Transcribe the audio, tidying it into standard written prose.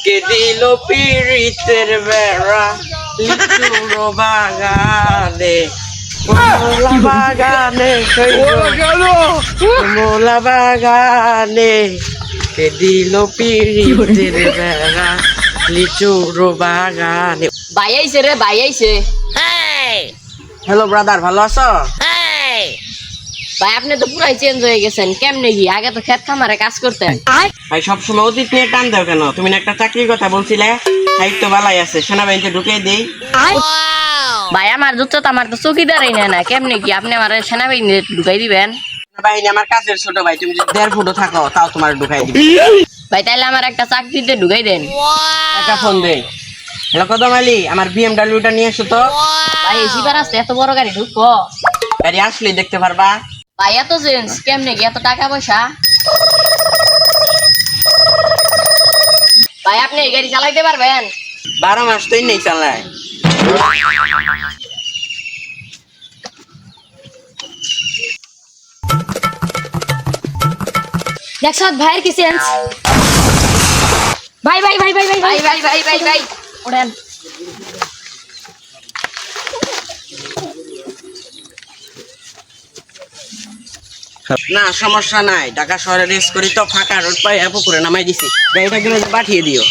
কে দিল পিরিতের বেড়া লিচুর বাগানে কমলা বাগানে কমলা বাগানে কে দিল পিরিতের বেড়া লিচুর বাগানে। ভাই আইছে রে, ভাই আইছে। হ্যালো ব্রাদার, ভালো আছো? ভাই আপনি তো পুরাই চেঞ্জ হয়ে গেছেন, কেমনে কি? আগে তো ক্ষেত খামারে কাজ করতেন। ভাই সবসময় অতীত নিয়ে টান দাও কেন? তুমি না একটা চাকরির কথা বলছিলে, সাহিত্য বালাই আছে, সেনাবাহিনীতে ঢুকিয়ে দেই। ভাই আমার জুতো তো আমার তো চৌকিদারই নেয় না, কেমনে কি আপনি আমার সেনাবাহিনী ঢুকাই দিবেন? সেনাবাহিনী আমার কাজের ছোট ভাই, তুমি যদি 1.5 ফুটও থাকো তাও তোমার ঢুকাই দিবে। ভাই তাইলে আমার একটা চাকরিতে ঢুকাই দেন। একটা ফোন দেই। হ্যালো কদম আলী, আমার বিএমডাব্লিউটা নিয়ে এসো তো। ভাই এসি পার আসতে এত বড় গাড়ি ঢুকবো? গাড়ি আসলেই দেখতে পারবা। ভাই এত চেঞ্জ কেমনে কি? এত টাকা পয়সা? ভাই আপনি এই গাড়ি চালাইতে পারবেন? 12 মাস তো নেই চালায়। দেখছ ভাইয়ের কি চেঞ্জ? ভাই ভাই ভাই ভাই ভাই ভাই ভাই ভাই ভাই ভাই ওড়েন। না সমস্যা নাই, ঢাকা শহরে রেস করি তো, ফাঁকা রোড পাই পুকুরে নামাই দিছি, গাড়িটা কিনে পাঠিয়ে দিও।